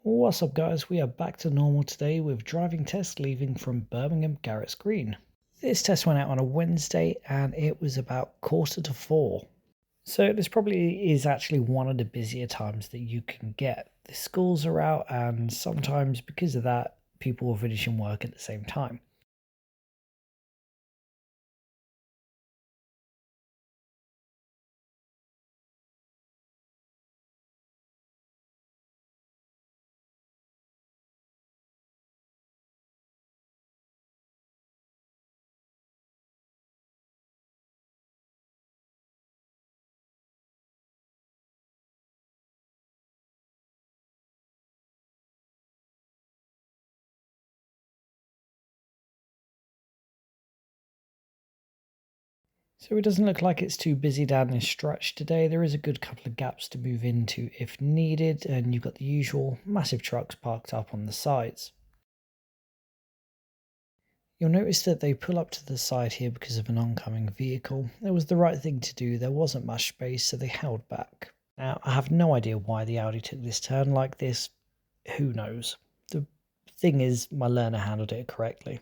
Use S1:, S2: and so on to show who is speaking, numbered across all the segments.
S1: What's up guys, we are back to normal today with driving tests leaving from Birmingham Garretts Green. This test went out on a Wednesday and it was about 3:45. So this probably is actually one of the busier times that you can get. The schools are out and sometimes because of that people are finishing work at the same time. So it doesn't look like it's too busy down this stretch today. There is a good couple of gaps to move into if needed, and you've got the usual massive trucks parked up on the sides. You'll notice that they pull up to the side here because of an oncoming vehicle. It was the right thing to do, there wasn't much space, so they held back. Now, I have no idea why the Audi took this turn like this. Who knows? The thing is, my learner handled it correctly.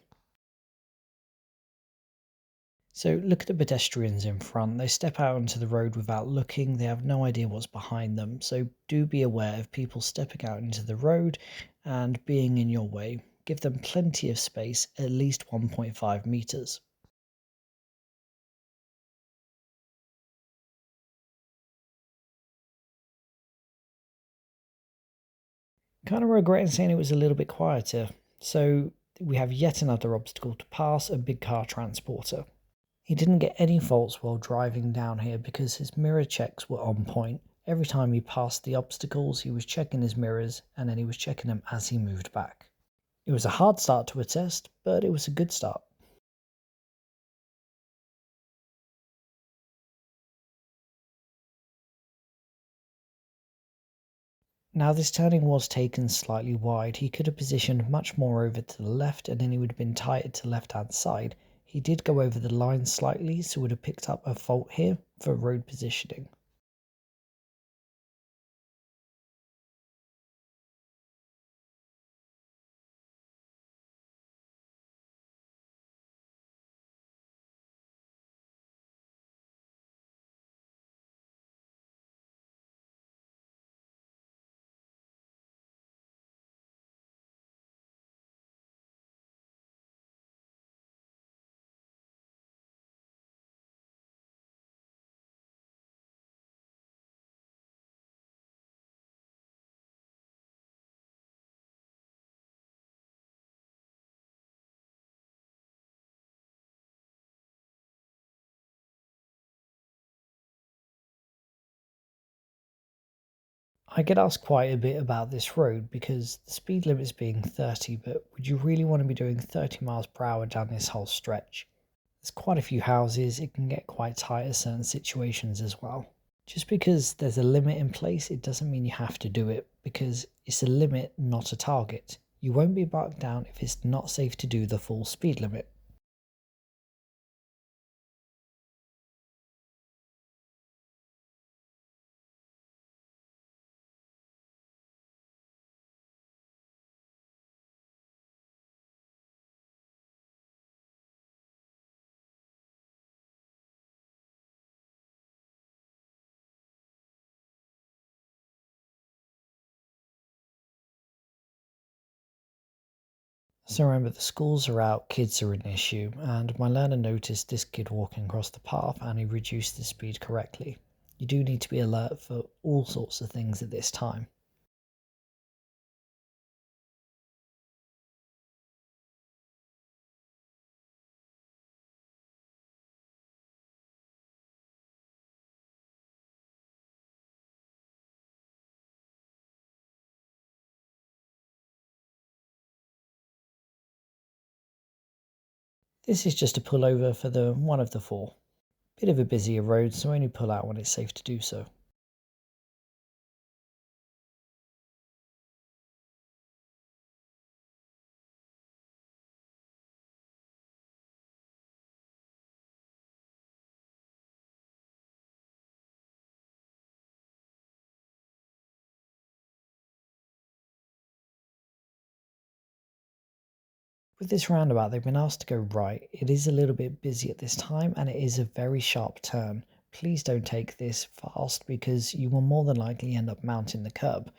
S1: So look at the pedestrians in front. They step out onto the road without looking. They have no idea what's behind them. So do be aware of people stepping out into the road and being in your way. Give them plenty of space, at least 1.5 meters. Kind of regretting saying it was a little bit quieter. So we have yet another obstacle to pass, a big car transporter. He didn't get any faults while driving down here because his mirror checks were on point. Every time he passed the obstacles, he was checking his mirrors and then he was checking them as he moved back. It was a hard start to a test, but it was a good start. Now this turning was taken slightly wide. He could have positioned much more over to the left and then he would have been tighter to the left hand side. He did go over the line slightly, so would have picked up a fault here for road positioning. I get asked quite a bit about this road because the speed limit's being 30, but would you really want to be doing 30 miles per hour down this whole stretch? There's quite a few houses, it can get quite tight in certain situations as well. Just because there's a limit in place, it doesn't mean you have to do it because it's a limit, not a target. You won't be marked down if it's not safe to do the full speed limit. So remember, the schools are out, kids are an issue, and my learner noticed this kid walking across the path and he reduced the speed correctly. You do need to be alert for all sorts of things at this time. This is just a pullover for the one of the four. Bit of a busier road, so only pull out when it's safe to do so. With this roundabout, they've been asked to go right. It is a little bit busy at this time and it is a very sharp turn. Please don't take this fast because you will more than likely end up mounting the curb.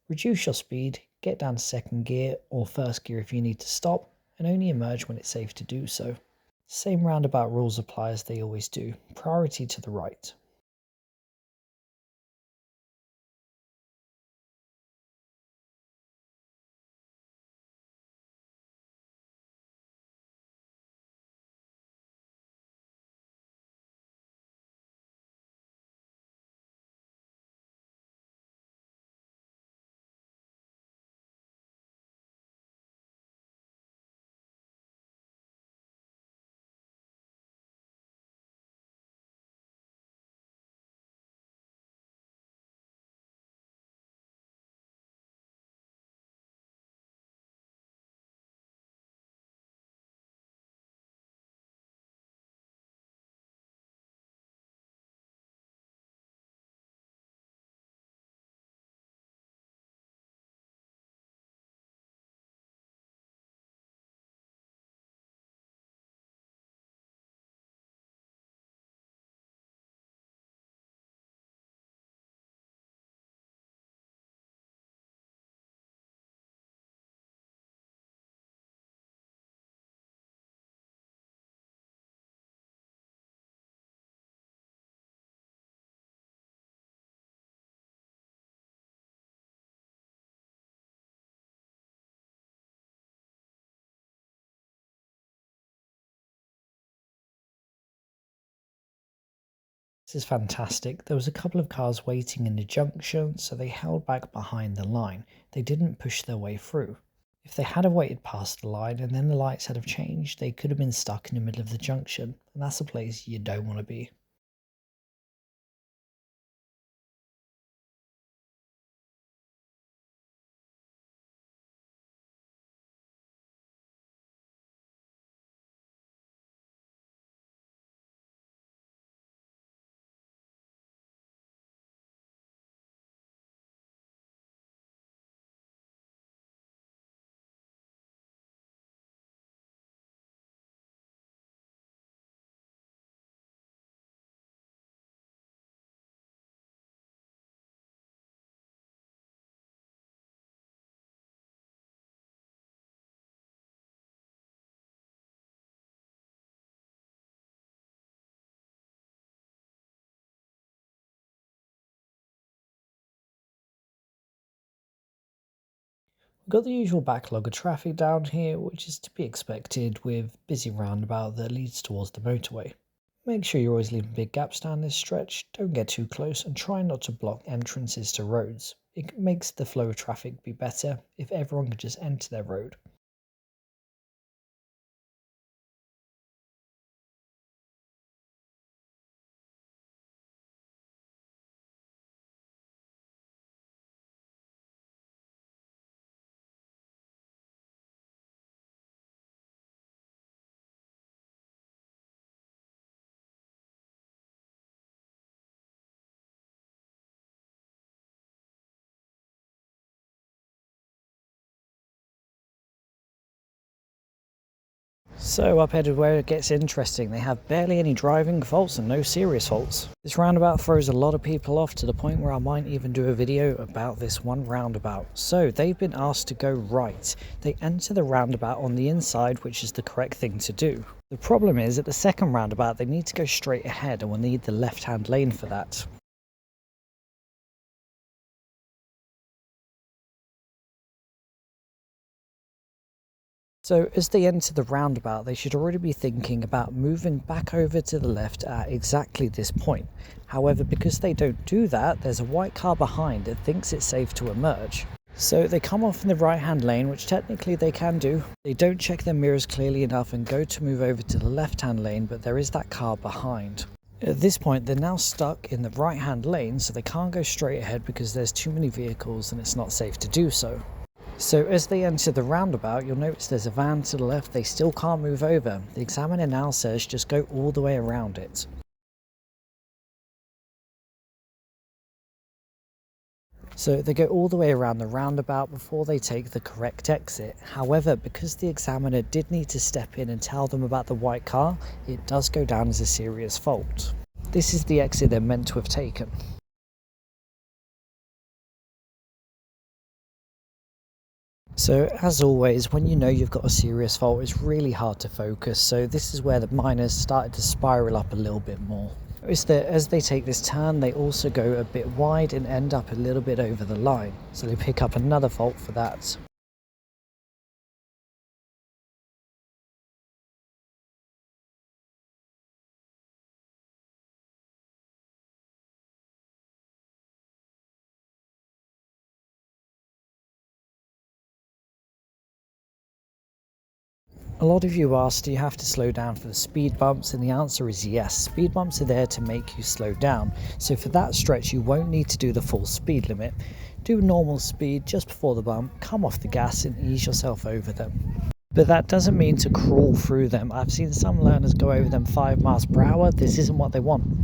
S1: Reduce your speed, get down to second gear or first gear if you need to stop, and only emerge when it's safe to do so. Same roundabout rules apply as they always do. Priority to the right. This is fantastic. There was a couple of cars waiting in the junction, so they held back behind the line. They didn't push their way through. If they had waited past the line and then the lights had changed, they could have been stuck in the middle of the junction, and that's a place you don't want to be. We've got the usual backlog of traffic down here, which is to be expected with busy roundabout that leads towards the motorway. Make sure you're always leaving big gaps down this stretch, don't get too close and try not to block entrances to roads. It makes the flow of traffic be better if everyone could just enter their road. So up headed where it gets interesting, they have barely any driving faults and no serious faults. This roundabout throws a lot of people off to the point where I might even do a video about this one roundabout. So they've been asked to go right. They enter the roundabout on the inside, which is the correct thing to do. The problem is at the second roundabout they need to go straight ahead and will need the left hand lane for that. So as they enter the roundabout, they should already be thinking about moving back over to the left at exactly this point. However, because they don't do that, there's a white car behind that thinks it's safe to emerge. So they come off in the right hand lane, which technically they can do. They don't check their mirrors clearly enough and go to move over to the left hand lane, but there is that car behind. At this point, they're now stuck in the right hand lane, so they can't go straight ahead because there's too many vehicles and it's not safe to do so. So as they enter the roundabout, you'll notice there's a van to the left. They still can't move over. The examiner now says just go all the way around it. So they go all the way around the roundabout before they take the correct exit. However, because the examiner did need to step in and tell them about the white car, it does go down as a serious fault. This is the exit they're meant to have taken. So as always, when you know you've got a serious fault, it's really hard to focus. So this is where the minors started to spiral up a little bit more. Notice that as they take this turn, they also go a bit wide and end up a little bit over the line. So they pick up another fault for that. A lot of you asked, do you have to slow down for the speed bumps? And the answer is yes. Speed bumps are there to make you slow down. So for that stretch, you won't need to do the full speed limit. Do normal speed just before the bump, come off the gas and ease yourself over them. But that doesn't mean to crawl through them. I've seen some learners go over them 5 miles per hour. This isn't what they want.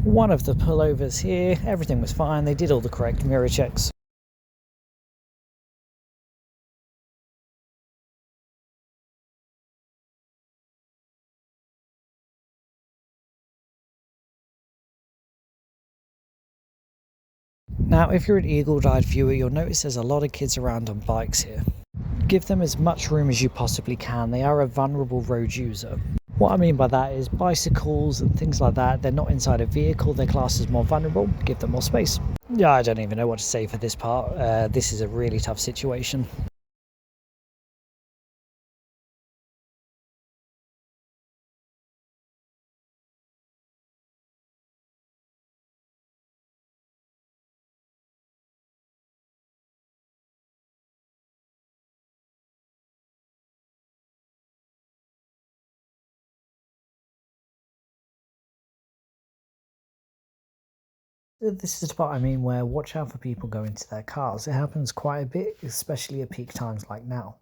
S1: One of the pullovers here, everything was fine. They did all the correct mirror checks. Now, if you're an eagle-eyed viewer, you'll notice there's a lot of kids around on bikes here. Give them as much room as you possibly can. They are a vulnerable road user. What I mean by that is bicycles and things like that, they're not inside a vehicle, they're classed as more vulnerable, give them more space. Yeah, I don't even know what to say for this part. This is a really tough situation. This is what I mean where watch out for people going into their cars. It happens quite a bit, especially at peak times like now.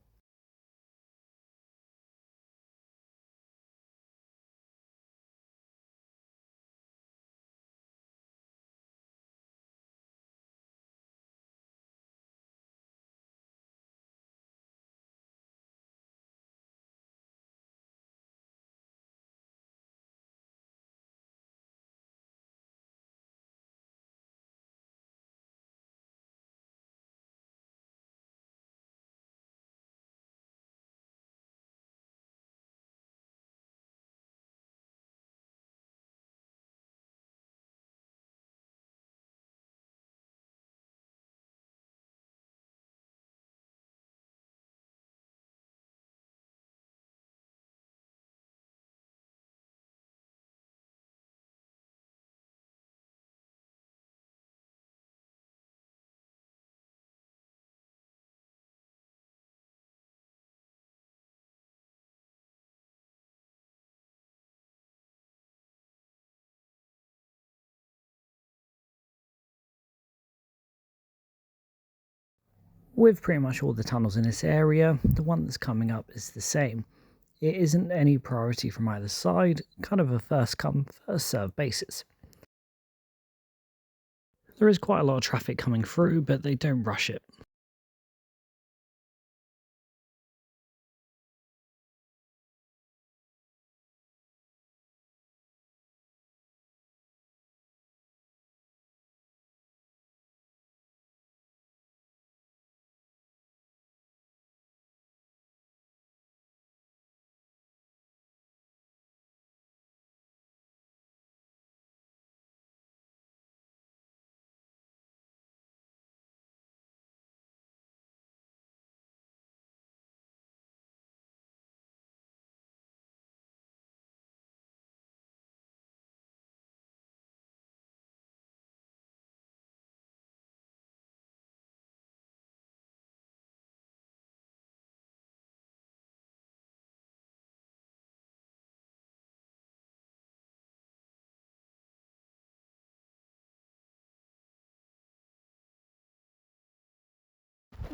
S1: With pretty much all the tunnels in this area, the one that's coming up is the same. It isn't any priority from either side, kind of a first come, first served basis. There is quite a lot of traffic coming through, but they don't rush it.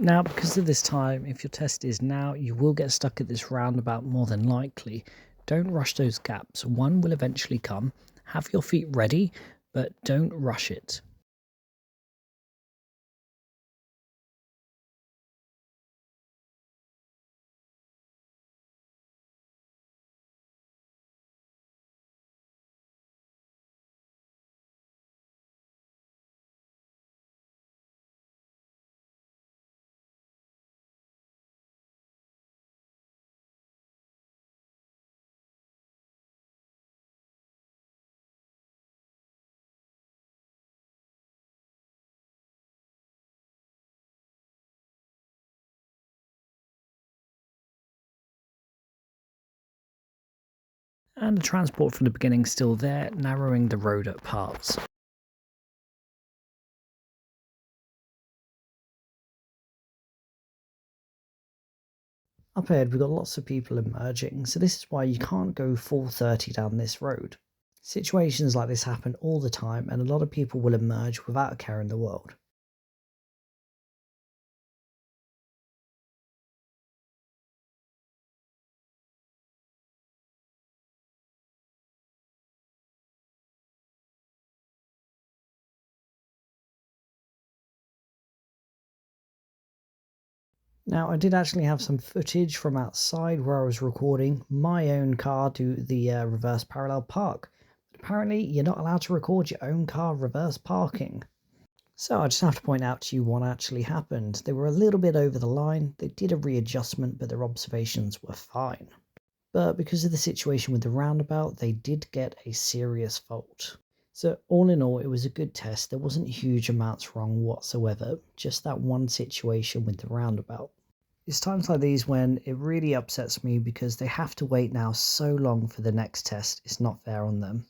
S1: Now, because of this time, if your test is now, you will get stuck at this roundabout more than likely. Don't rush those gaps. One will eventually come. Have your feet ready, but don't rush it. And the transport from the beginning still there, narrowing the road at parts. Up ahead, we've got lots of people emerging, so this is why you can't go full 30 down this road. Situations like this happen all the time, and a lot of people will emerge without a care in the world. Now, I did actually have some footage from outside where I was recording my own car do the reverse parallel park. But apparently, you're not allowed to record your own car reverse parking. So I just have to point out to you what actually happened. They were a little bit over the line, they did a readjustment, but their observations were fine. But because of the situation with the roundabout, they did get a serious fault. So all in all, it was a good test. There wasn't huge amounts wrong whatsoever, just that one situation with the roundabout. It's times like these when it really upsets me because they have to wait now so long for the next test. It's not fair on them.